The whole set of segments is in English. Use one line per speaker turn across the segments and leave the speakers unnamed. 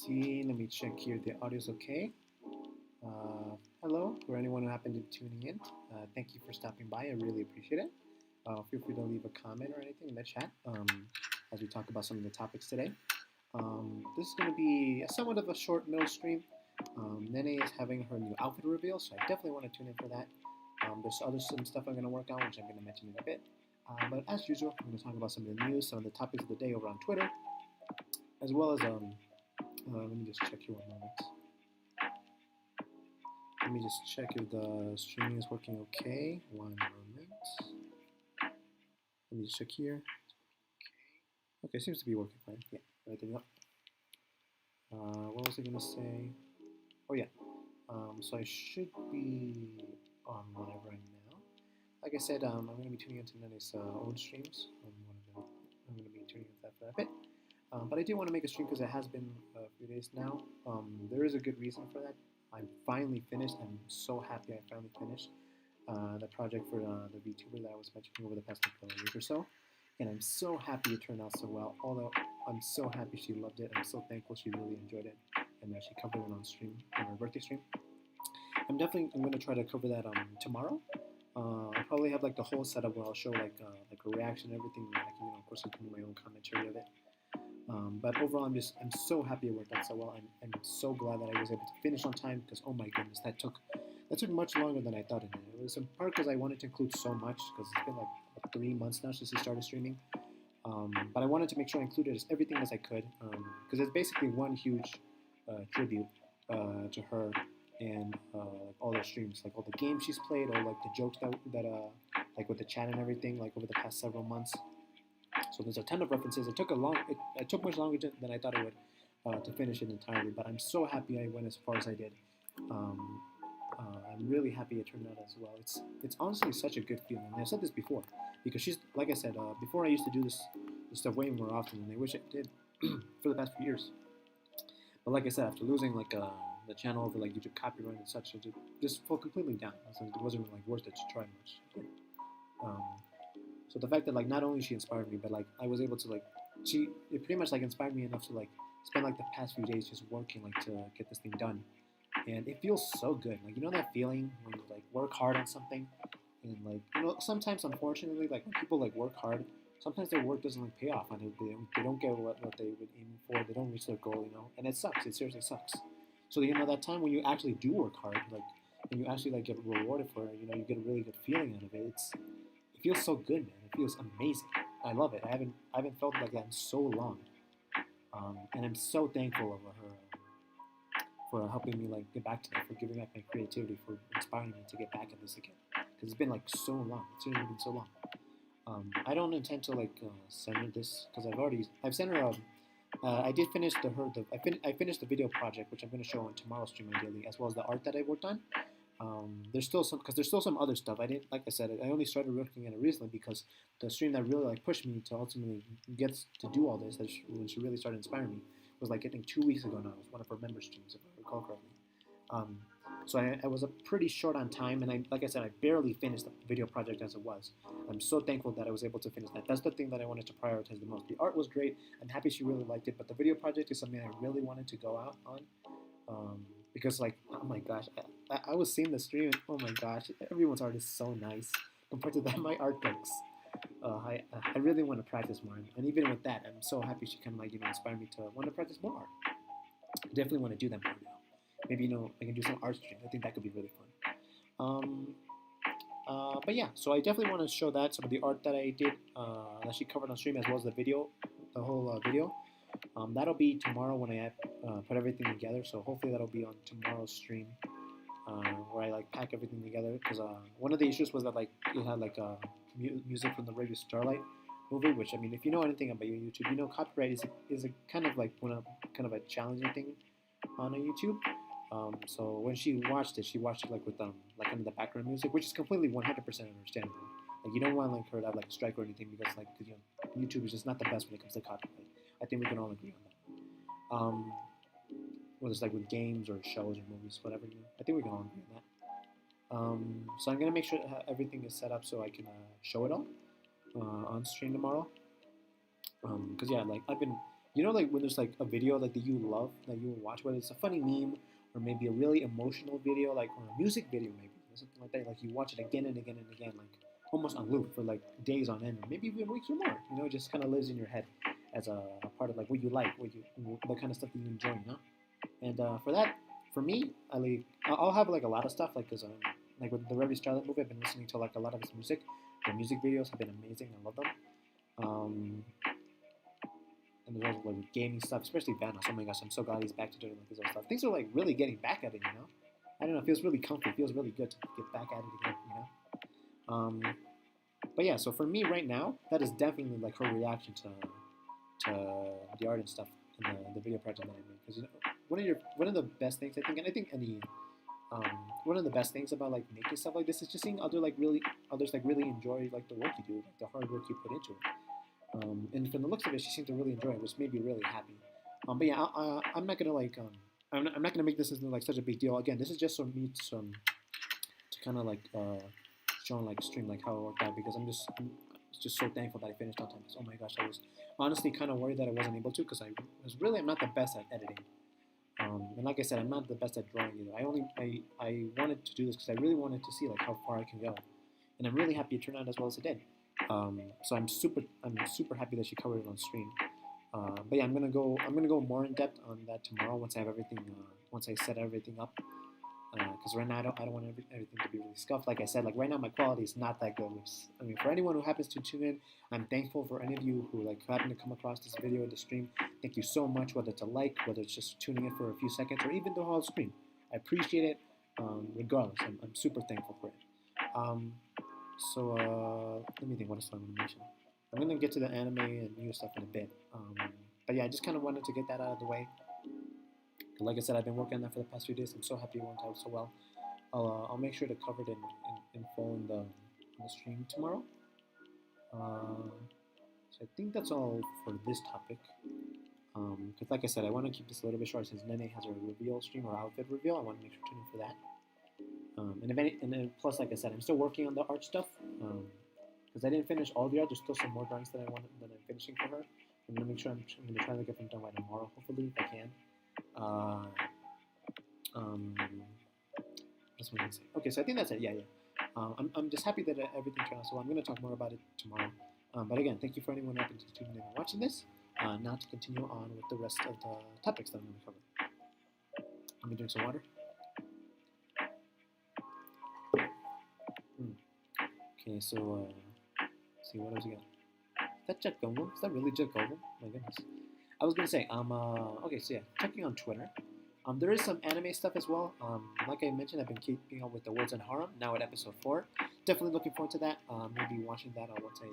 see. Let me check here. The audio's okay. Hello, for anyone who happened to be tuning in. Thank you for stopping by. I really appreciate it. Feel free to leave a comment or anything in the chat as we talk about some of the topics today. This is going to be somewhat of a short middle stream. Nene is having her new outfit reveal, so I definitely want to tune in for that. There's some stuff I'm going to work on, which I'm going to mention in a bit. But as usual, I'm going to talk about some of the news, some of the topics of the day over on Twitter, as well as, let me just check here one moment. Let me just check if the streaming is working okay. One moment. Let me just check here. Okay, seems to be working fine. Yeah, right there we go. What was I going to say? Oh, yeah. So I should be on live right now. Like I said, I'm going to be tuning into Nene's own streams. I'm going to be tuning into that for a bit. But I do want to make a stream because it has been a few days now. There is a good reason for that. I'm finally finished. I'm so happy I finally finished the project for the VTuber that I was mentioning over the past week or so. And I'm so happy it turned out so well. Although I'm so happy she loved it. I'm so thankful she really enjoyed it. And that she covered it on stream, on her birthday stream. I'm going to try to cover that tomorrow. I'll probably have like the whole setup where I'll show like a reaction and everything. I can, of course, include my own commentary of it. But overall, I'm so happy it worked out so well. I'm so glad that I was able to finish on time because, oh my goodness, that took much longer than I thought it did. It was in part because I wanted to include so much because it's been like 3 months now since I started streaming. But I wanted to make sure I included everything as I could because it's basically one huge tribute to her and all the streams, like all the games she's played, or like the jokes that like with the chat and everything, like over the past several months. So there's a ton of references. It took much longer than I thought it would to finish it entirely. But I'm so happy I went as far as I did. I'm really happy it turned out as well. It's honestly such a good feeling. And I've said this before because she's, like I said, before I used to do this stuff way more often, and I wish I did for the past few years. But like I said, after losing like the channel over like YouTube copyright and such, it just fell completely down. So it wasn't like worth it to try much. So the fact that like not only she inspired me, but like I was able to like it pretty much like inspired me enough to like spend like the past few days just working like to get this thing done, and it feels so good. Like, you know that feeling when you like work hard on something, and like, you know, sometimes unfortunately like when people like work hard, sometimes their work doesn't like pay off, and they don't get what they would aim for. They don't reach their goal, you know, and it sucks. It seriously sucks. So you know that time when you actually do work hard, like, and you actually like get rewarded for it, you know, you get a really good feeling out of it. It feels so good, man. It feels amazing. I love it. I haven't felt like that in so long, and I'm so thankful of her for helping me like get back to that, for giving back my creativity, for inspiring me to get back at this again. Because it's been like so long. It's really been so long. I don't intend to like send her this because I've sent her. I did finish I finished the video project, which I'm going to show on tomorrow's stream ideally, as well as the art that I worked on. There's still some other stuff. I didn't, like I said, I only started working on it recently because the stream that really like pushed me to ultimately get to do all this, when she really started inspiring me, was like I think 2 weeks ago now. It was one of her member streams, if I recall correctly. So I was pretty short on time, and like I said, I barely finished the video project as it was. I'm so thankful that I was able to finish that. That's the thing that I wanted to prioritize the most. The art was great. I'm happy she really liked it, but the video project is something I really wanted to go out on. Because like, oh my gosh, I was seeing the stream and oh my gosh, everyone's art is so nice compared to that my art looks. I really want to practice more, and even with that, I'm so happy she kind of like, you know, inspired me to want to practice more art. I definitely want to do that more now. Maybe, you know, I can do some art streams. I think that could be really fun. But yeah, so I definitely want to show that, some of the art that I did, that she covered on stream, as well as the video, the whole video. That'll be tomorrow when I put everything together. So hopefully that'll be on tomorrow's stream, where I like pack everything together. Because one of the issues was that like it had like music from the Radio Starlight movie, which, I mean, if you know anything about your YouTube, you know copyright is a kind of like kind of a challenging thing on a YouTube. So when she watched it like with like under the background music, which is completely 100% understandable. Like, you don't want like her to have like a strike or anything because like, you know, YouTube is just not the best when it comes to copyright. I think we can all agree on that. Whether it's like with games or shows or movies, whatever, you know, I think we can all agree on that. So I'm gonna make sure that everything is set up so I can show it all on stream tomorrow. Because yeah, like I've been You know, like when there's like a video like that you love that you will watch, whether it's a funny meme or maybe a really emotional video, like or a music video maybe or something like that. Like you watch it again and again and again, like almost on loop for like days on end, or maybe even weeks or more. You know, it just kind of lives in your head as a part of like what you like, the kind of stuff that you enjoy. You know, and for that, for me, I'll have like a lot of stuff like because like with the Reverie Starlight movie, I've been listening to like a lot of his music. The music videos have been amazing. I love them. Um, and there's also like gaming stuff, especially Vanos. Oh my gosh, I'm so glad he's back to doing like his own stuff. Things are like really getting back at it, you know. I don't know, it feels really comfy. It feels really good to get back at it again, you know. But yeah, so for me right now, that is definitely like her reaction to the art and stuff in the video project that I made. Because you know, one of the best things I think, and I think any one of the best things about like making stuff like this is just seeing others like really enjoy like the work you do, like the hard work you put into it. And from the looks of it, she seemed to really enjoy it, which made me really happy. But yeah, I'm not gonna like I'm not gonna make this into like such a big deal. Again, this is just for me to kind of like show and like stream like how it worked out because I'm just so thankful that I finished on time. Oh my gosh, I was honestly kind of worried that I wasn't able to because I'm not the best at editing. And like I said, I'm not the best at drawing either. I wanted to do this because I really wanted to see like how far I can go, and I'm really happy it turned out as well as it did. So I'm super happy that she covered it on stream. But yeah, I'm gonna go more in depth on that tomorrow once I have everything once I set everything up. Because right now I don't want everything to be really scuffed. Like I said, like right now my quality is not that good. Which I mean, for anyone who happens to tune in, I'm thankful for any of you who like happen to come across this video or the stream. Thank you so much. Whether it's a like, whether it's just tuning in for a few seconds, or even the whole stream, I appreciate it. Regardless, I'm super thankful for it. Um, Let me think. What else I'm gonna mention? I'm gonna get to the anime and new stuff in a bit. But yeah, I just kind of wanted to get that out of the way. Like I said, I've been working on that for the past few days. I'm so happy it went out so well. I'll make sure to cover it in full in the stream tomorrow. So I think that's all for this topic. Because like I said, I want to keep this a little bit short since Nene has a reveal stream or outfit reveal. I want to make sure to tune in for that. And then plus, like I said, I'm still working on the art stuff because I didn't finish all the art. There's still some more drawings that I'm finishing for her. I'm gonna make sure I'm gonna try to get them done by tomorrow, hopefully, if I can. What was I gonna say? Okay, so I think that's it. Yeah. I'm just happy that everything turned out so well. I'm gonna talk more about it tomorrow. But again, thank you for anyone who happened to tune in and watching this. Now to continue on with the rest of the topics that I'm gonna cover. Let me drink some water. Okay, so let's see what else we got. Is that Jet Goldblum? Is that really Jet Goldblum? My goodness. I was gonna say, okay, so yeah, checking on Twitter. There is some anime stuff as well. Like I mentioned, I've been keeping up with the Words on Harem. Now at episode 4. Definitely looking forward to that. Maybe watching that once I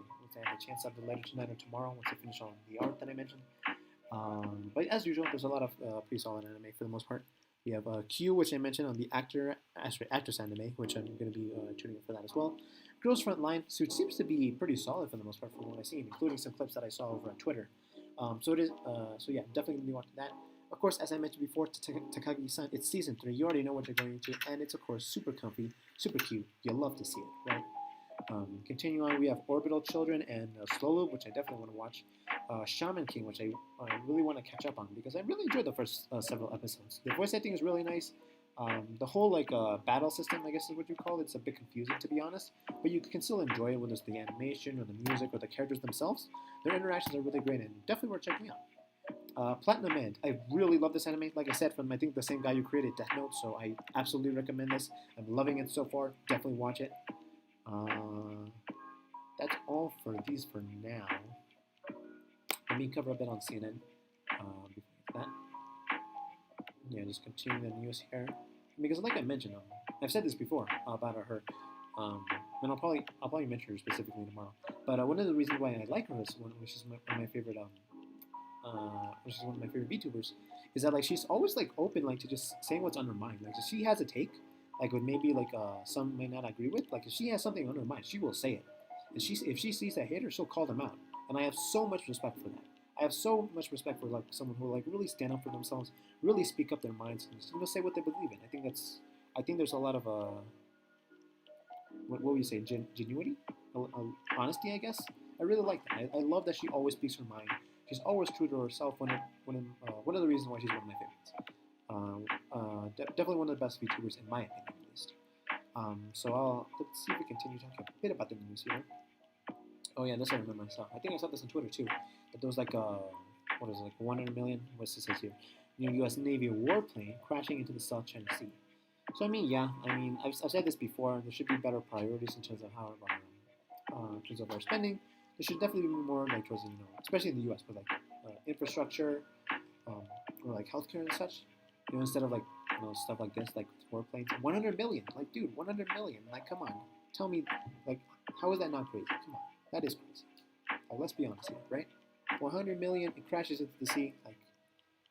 have a chance of it later tonight or tomorrow. Once I finish on the art that I mentioned. But as usual, there's a lot of pretty solid anime for the most part. We have Q, which I mentioned on the actress anime, which I'm going to be tuning in for that as well. Girls Front Line, which seems to be pretty solid for the most part from what I've seen, including some clips that I saw over on Twitter. So yeah, definitely going to be watching that. Of course, as I mentioned before, Takagi-san, it's season 3. You already know what you're going into, and it's of course super comfy, super cute. You'll love to see it, right? Continuing on, we have Orbital Children and Slow Loop, which I definitely want to watch. Shaman King, which I really want to catch up on because I really enjoyed the first several episodes. The voice acting is really nice. The whole battle system, I guess is what you call it. It's a bit confusing to be honest, but you can still enjoy it whether it's the animation or the music or the characters themselves. Their interactions are really great and definitely worth checking out. Platinum End. I really love this anime. Like I said, from I think the same guy who created Death Note, so I absolutely recommend this. I'm loving it so far. Definitely watch it. That's all for these for now. Let me cover a bit on CNN. Before that, yeah, just continue the news here because, like I mentioned, I've said this before about her. And I'll probably mention her specifically tomorrow. But one of the reasons why I like her is which is one of my favorite which is one of my favorite VTubers, is that like she's always like open like to just saying what's on her mind. Like if she has a take, like what maybe like some may not agree with, like if she has something on her mind, she will say it. And if she sees a hater, she'll call them out. And I have so much respect for that. I have so much respect for like someone who like really stand up for themselves, really speak up their minds, and say what they believe in. I think there's a lot of what would you say, genuity, honesty, I guess. I really like that. I love that she always speaks her mind. She's always true to herself. One of the reasons why she's one of my favorites. Definitely one of the best VTubers in my opinion, at least. So let's see if we continue talking a bit about the news here. Oh yeah, this I remember I saw. I think I saw this on Twitter too. That there was like what is it, like 100 million? What's this here? U.S. Navy warplane crashing into the South China Sea. So I mean, yeah, I've said this before. There should be better priorities in terms of in terms of our spending. There should definitely be more like towards especially in the U.S. with like infrastructure, or like healthcare and such. Instead of like stuff like this, like warplanes. 100 million, like dude, 100 million. Like, come on, tell me, like, how is that not crazy? Come on, that is crazy. Like, let's be honest here, right? 100 million, it crashes into the sea. Like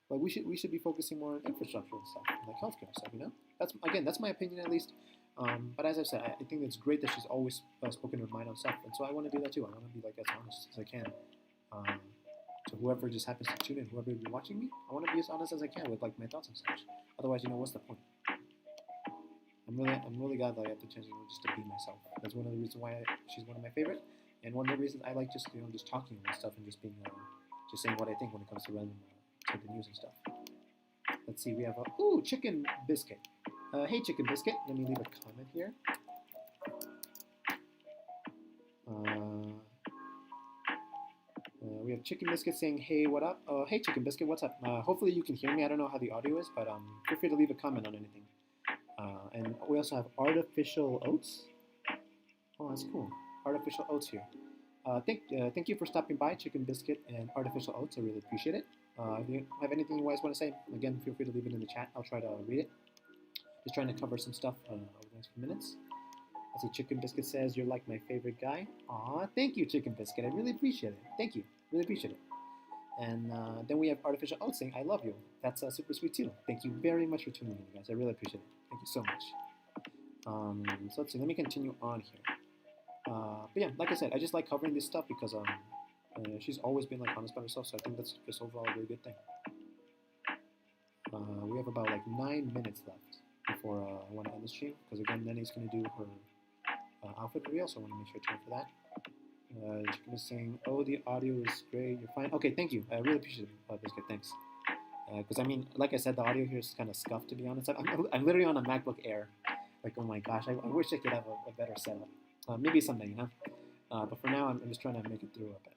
we should be focusing more on infrastructure and stuff, like healthcare and stuff. That's my opinion at least. But as I've said, I think it's great that she's always spoken her mind on stuff, and so I want to do that too. I want to be like as honest as I can. To whoever just happens to tune in, whoever be watching me, I want to be as honest as I can with like my thoughts and such. Otherwise, what's the point? I'm really glad that I have the chance, just to be myself. That's one of the reasons why she's one of my favorite, and one of the reasons I like just just talking about stuff and just being just saying what I think when it comes to random to the news and stuff. Let's see, we have Chicken Biscuit. Hey Chicken Biscuit, let me leave a comment here. We have Chicken Biscuit saying, hey, what up? Hey Chicken Biscuit, what's up? Hopefully you can hear me. I don't know how the audio is, but feel free to leave a comment on anything. And we also have Artificial Oats. Oh, that's cool. Artificial Oats here. Thank you for stopping by, Chicken Biscuit and Artificial Oats. I really appreciate it. If you have anything you guys want to say, again, feel free to leave it in the chat. I'll try to read it. Just trying to cover some stuff over the next few minutes. I see Chicken Biscuit says, you're like my favorite guy. Aw, thank you, Chicken Biscuit. I really appreciate it. Thank you. Really appreciate it. And then we have Artificial Oats saying, I love you. That's super sweet too. Thank you very much for tuning in, you guys. I really appreciate it. Thank you so much. So let's see. Let me continue on here. But yeah, like I said, I just like covering this stuff because she's always been like honest about herself. So I think that's just overall a really good thing. We have about like 9 minutes left before I want to end the stream, because again, Nenny's going to do her outfit reveal, so I want to make sure I turn for that. Chicken is saying, oh, the audio is great, you're fine. Okay, thank you. I really appreciate it, Biscuit, thanks. Because like I said, the audio here is kind of scuffed, to be honest. I'm literally on a MacBook Air. Like, oh my gosh, I wish I could have a better setup. Maybe someday, but for now, I'm just trying to make it through a bit.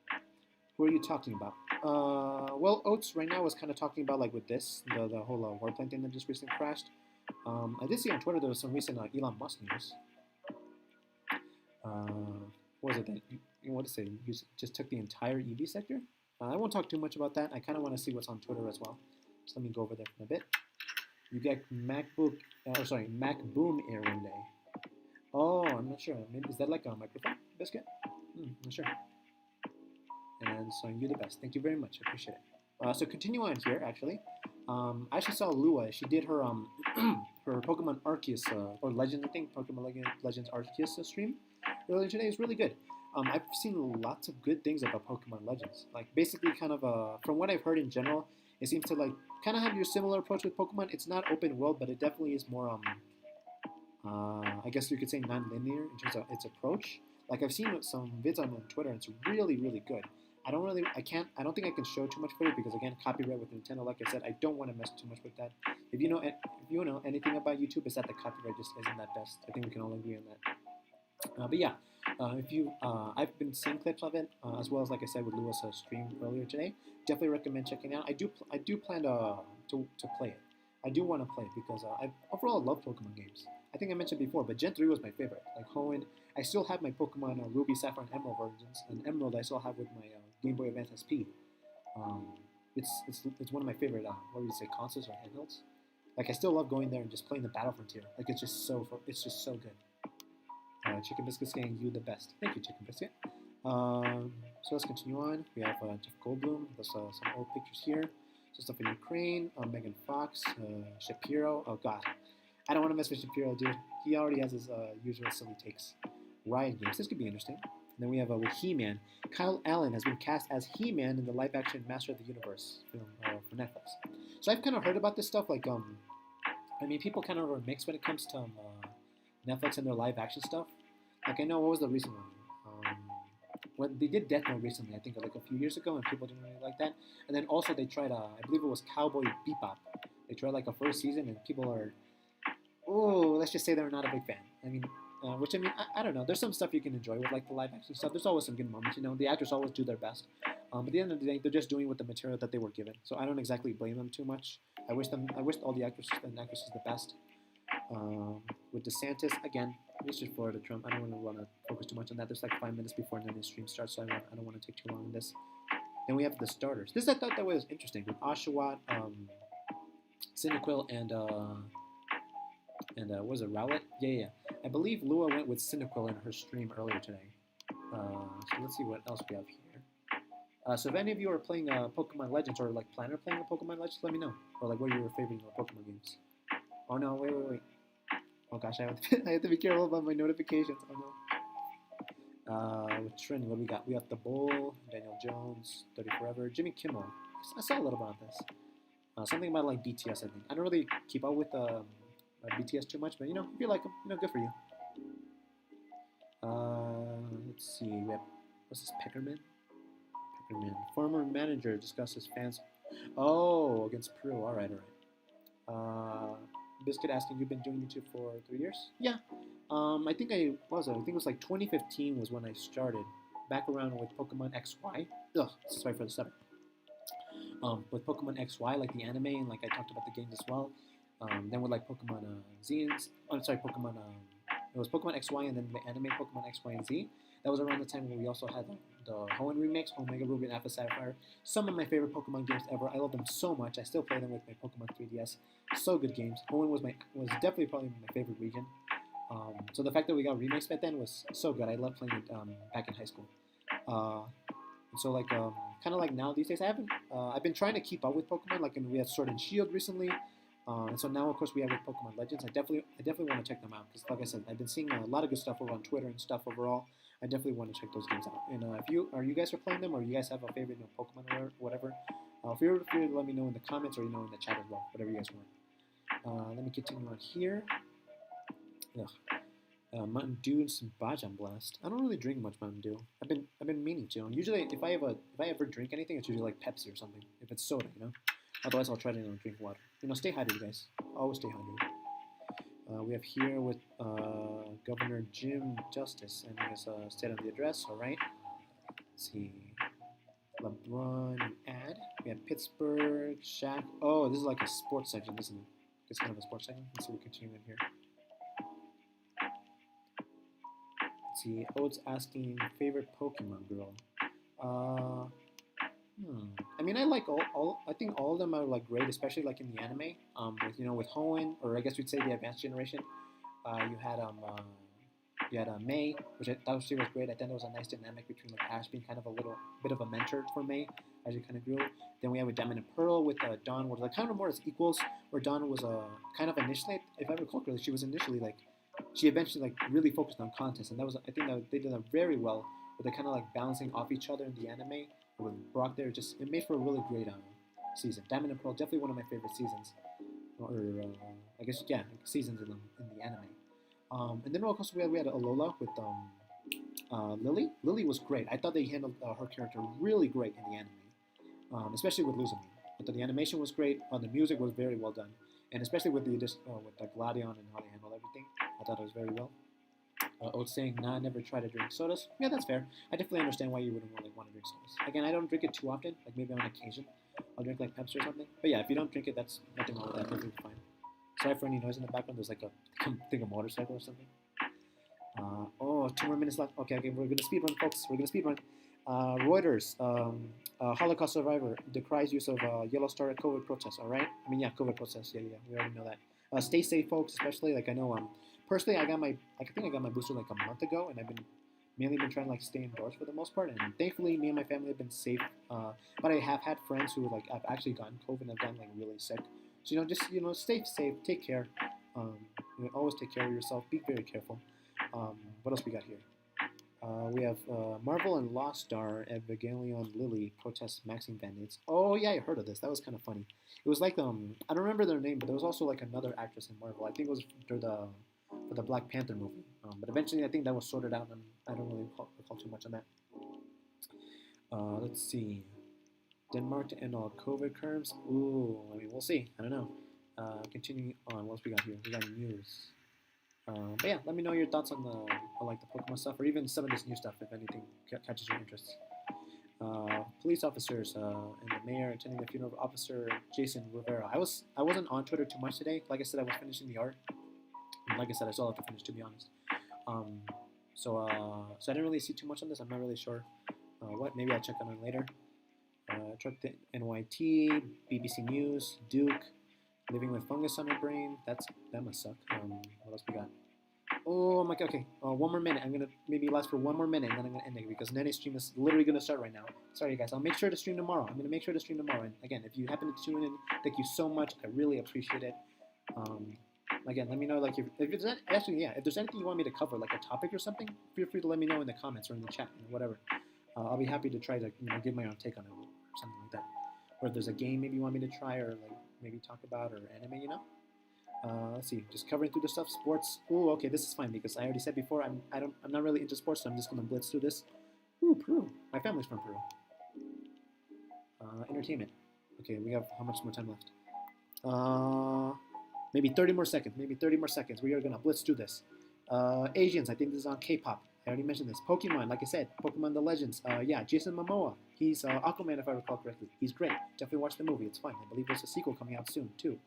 Who are you talking about? Well, Oats right now was kind of talking about, like, with this, the whole warplane thing that just recently crashed. I did see on Twitter there was some recent Elon Musk news. What was it that you want to say? You just took the entire EV sector? I won't talk too much about that. I kind of want to see what's on Twitter as well. So let me go over there for a bit. You get Mac Boom Air one day. Oh, I'm not sure. Maybe is that like a microphone, Biscuit? I'm not sure. And so you the best. Thank you very much. I appreciate it. So continue on here, actually. I actually saw Lua. She did her her Pokemon Arceus or Legends, I think, Pokemon Legends Arceus stream earlier today. It's really good. I've seen lots of good things about Pokemon Legends. Like basically, kind of from what I've heard in general, it seems to like kind of have your similar approach with Pokemon. It's not open world, but it definitely is more I guess you could say non-linear in terms of its approach. Like I've seen some vids on Twitter, and it's really, really good. I don't think I can show too much footage because again, copyright with Nintendo. Like I said, I don't want to mess too much with that. If you know anything about YouTube, is that the copyright just isn't that best. I think we can all agree on that. But yeah, I've been seeing clips of it as well as, like I said, with Lewis' stream earlier today. Definitely recommend checking it out. I do plan to play it. I do want to play it because I overall love Pokemon games. I think I mentioned before, but Gen 3 was my favorite. Like Hoenn, I still have my Pokemon Ruby, Sapphire, and Emerald versions, and Emerald I still have with my Game Boy Advance SP. It's one of my favorite what would you say, consoles or handhelds. Like I still love going there and just playing the Battle Frontier. Like it's just so good. Chicken Biscuit saying you the best. Thank you, Chicken Biscuit. So let's continue on. We have Jeff Goldblum. There's some old pictures here. Some stuff in Ukraine. Megan Fox. Shapiro. Oh God, I don't want to mess with Shapiro, dude. He already has his usual silly takes. Riot Games. This could be interesting. And then we have with He-Man. Kyle Allen has been cast as He-Man in the live-action Master of the Universe film for Netflix. So I've kind of heard about this stuff. Like, people kind of are mixed when it comes to Netflix and their live-action stuff. Like, I know, what was the recent one? when they did Death Note recently, I think like a few years ago, and people didn't really like that. And then also they tried, I believe it was Cowboy Bebop. They tried like a first season, and people are, oh, let's just say they're not a big fan. I mean, which I mean, I don't know. There's some stuff you can enjoy with like the live action stuff. There's always some good moments, you know. The actors always do their best. But at the end of the day, they're just doing with the material that they were given. So I don't exactly blame them too much. I wish all the actors and actresses the best. With DeSantis, again, it's just Florida Trump. I don't want to focus too much on that. There's like 5 minutes before the stream starts, so I don't want to take too long on this. Then we have the starters. This I thought that was interesting with Oshawott, Cinequil, and what was it, Rowlet? Yeah. I believe Lua went with Cinequil in her stream earlier today. So let's see what else we have here. So if any of you are playing Pokemon Legends or like plan on playing a Pokemon Legends, let me know. Or like what are your favorite Pokemon games? Oh no, wait. Oh gosh, I have to be careful about my notifications. Oh no. With trending, what do we got? We got The Bull, Daniel Jones, 30 Forever, Jimmy Kimmel. I saw a little bit on this. Something about like BTS, I think. I don't really keep up with BTS too much, but you know, if you like them, you know, good for you. Let's see. We have what's this? Peckerman. Former manager discusses fans. Oh, against Peru. All right. Biscuit asking, you've been doing YouTube for 3 years? Yeah. I think I think it was like 2015 was when I started. Back around with Pokemon XY. Ugh, sorry for the stutter. With Pokemon XY, like the anime, and like I talked about the games as well. Then with like Pokemon Pokemon. It was Pokemon XY and then the anime Pokemon XY and Z. That was around the time when we also had the Hoenn remakes, Omega Ruby and Alpha Sapphire. Some of my favorite Pokemon games ever. I love them so much. I still play them with my Pokemon 3DS. So good games. Hoenn was definitely probably my favorite region. So the fact that we got remakes back then was so good. I loved playing it back in high school. And so like kind of like now these days, I've been trying to keep up with Pokemon. Like we had Sword and Shield recently. And so now, of course, we have with Pokemon Legends. I definitely want to check them out because, like I said, I've been seeing a lot of good stuff over on Twitter and stuff overall. I definitely want to check those games out. And if you guys are playing them, or you guys have a favorite Pokemon or whatever, feel free to let me know in the comments or in the chat as well, whatever you guys want. Let me continue on here. Mountain Dew and some Bajam Blast. I don't really drink much Mountain Dew. I've been meaning to. Usually, if I ever drink anything, it's usually like Pepsi or something. If it's soda, Otherwise, I'll try to drink water. Stay hydrated, guys. Always stay hydrated. We have here with Governor Jim Justice and his state of the address. All right. Let's see. LeBron ad. We have Pittsburgh, Shaq. Oh, this is like a sports section, isn't it? It's kind of a sports section. Let's see what we continue in here. Let's see. Oates asking favorite Pokemon girl. I mean, I like all. I think all of them are like great, especially like in the anime. With Hoenn, or I guess we'd say the advanced generation. You had May, which I thought she was great. I thought there was a nice dynamic between like Ash being kind of a little bit of a mentor for May as she kind of grew. Then we have with Diamond and Pearl with Dawn, where like kind of more as equals. Where Dawn was kind of initially, if I recall correctly, she was initially like she eventually like really focused on contests, and that was I think that they did that very well. Where they kind of like balancing off each other in the anime. With Brock there, it made for a really great season. Diamond and Pearl, definitely one of my favorite seasons, or I guess seasons in the anime. And then of course we had Alola with Lily. Lily was great. I thought they handled her character really great in the anime, especially with Luzamine. I thought the animation was great. The music was very well done, and especially with the Gladion and how they handled everything, I thought it was very well. Oats saying, nah, I never try to drink sodas. Yeah, that's fair. I definitely understand why you wouldn't really want to drink sodas. Again, I don't drink it too often. Like maybe on occasion, I'll drink like Pepsi or something. But yeah, if you don't drink it, that's nothing wrong with that. Perfectly fine. Sorry for any noise in the background. There's like a motorcycle or something. 2 more minutes left. Okay, we're gonna speed run, folks. We're gonna speed run. Reuters, Holocaust survivor decries use of yellow star at COVID protests. All right. I mean, yeah, COVID protests. Yeah. We already know that. Stay safe, folks. Especially like I know personally, I think I got my booster like a month ago, and I've mainly been trying to like stay indoors for the most part. And thankfully, me and my family have been safe. But I have had friends who like have actually gotten COVID and have gotten like really sick. So just stay safe, take care. Always take care of yourself. Be very careful. What else we got here? We have Marvel and Lost Star Evangelion Lily protest Maxine Band-Aids. Oh yeah, I heard of this. That was kind of funny. It was like I don't remember their name, but there was also like another actress in Marvel. I think it was for the Black Panther movie. But eventually, I think that was sorted out, and I don't really recall too much on that. Let's see. Denmark to end all COVID curves. Ooh, I mean, we'll see. I don't know. Continuing on, what else we got here? We got news. But yeah, let me know your thoughts on like the Pokemon stuff, or even some of this new stuff if anything catches your interest. Police officers and the mayor attending the funeral of Officer Jason Rivera. I wasn't on Twitter too much today. Like I said, I was finishing the art. And like I said, I still have to finish, to be honest. So I didn't really see too much on this. I'm not really sure. What? Maybe I'll check on it later. Truck to NYT, BBC News, Duke, living with fungus on my brain. That must suck. What else we got? Oh my god, okay. One more minute. I'm gonna maybe last for one more minute and then I'm gonna end it because Nene's stream is literally gonna start right now. Sorry guys, I'll make sure to stream tomorrow. I'm gonna make sure to stream tomorrow. And again, if you happen to tune in, thank you so much. I really appreciate it. Again, let me know like if there's if there's anything you want me to cover, like a topic or something, feel free to let me know in the comments or in the chat, whatever. I'll be happy to try to give my own take on it or something like that. Or if there's a game maybe you want me to try or like maybe talk about or anime. Let's see, just covering through the stuff. Sports. Ooh, okay, this is fine because I already said before I'm not really into sports, so I'm just gonna blitz through this. Ooh, Peru. My family's from Peru. Entertainment. Okay, we have how much more time left? Maybe 30 more seconds. Maybe 30 more seconds. We are gonna blitz through this. Asians. I think this is on K-pop. I already mentioned this. Pokemon, like I said, Pokemon The Legends. Yeah, Jason Momoa. He's Aquaman, if I recall correctly. He's great. Definitely watch the movie. It's fine. I believe there's a sequel coming out soon too.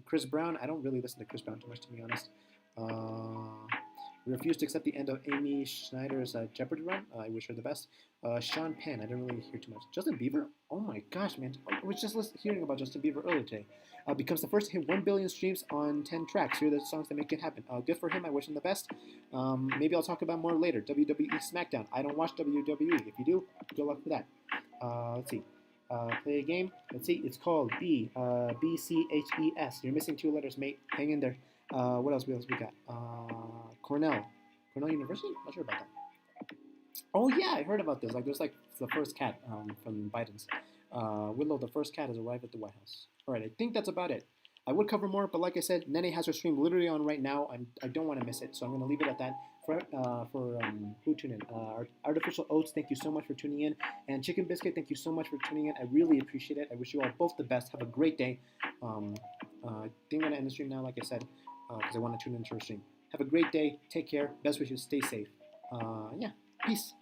Chris Brown. I don't really listen to Chris Brown too much, to be honest. We refuse to accept the end of Amy Schneider's Jeopardy run. I wish her the best. Sean Penn. I didn't really hear too much. Justin Bieber. Oh my gosh, man! I was just hearing about Justin Bieber earlier today. Becomes the first to hit 1 billion streams on 10 tracks. Here are the songs that make it happen. Good for him. I wish him the best. Maybe I'll talk about more later. WWE SmackDown. I don't watch WWE. If you do, good luck with that. Let's see. Play a game. Let's see. It's called BCHES. You're missing 2 letters, mate. Hang in there. What else we got? Cornell University? Not sure about that. Oh yeah, I heard about this. Like there's like the first cat from Biden's. Willow, the first cat, has arrived at the White House. All right, I think that's about it. I would cover more, but like I said, Nene has her stream literally on right now. I don't want to miss it, so I'm going to leave it at that. For who tuned in, Artificial Oats, thank you so much for tuning in, and Chicken Biscuit, thank you so much for tuning in. I really appreciate it. I wish you all both the best. Have a great day. I think I'm going to end the stream now, like I said, because I want to tune into your stream. Have a great day. Take care. Best wishes. Stay safe. Yeah. Peace.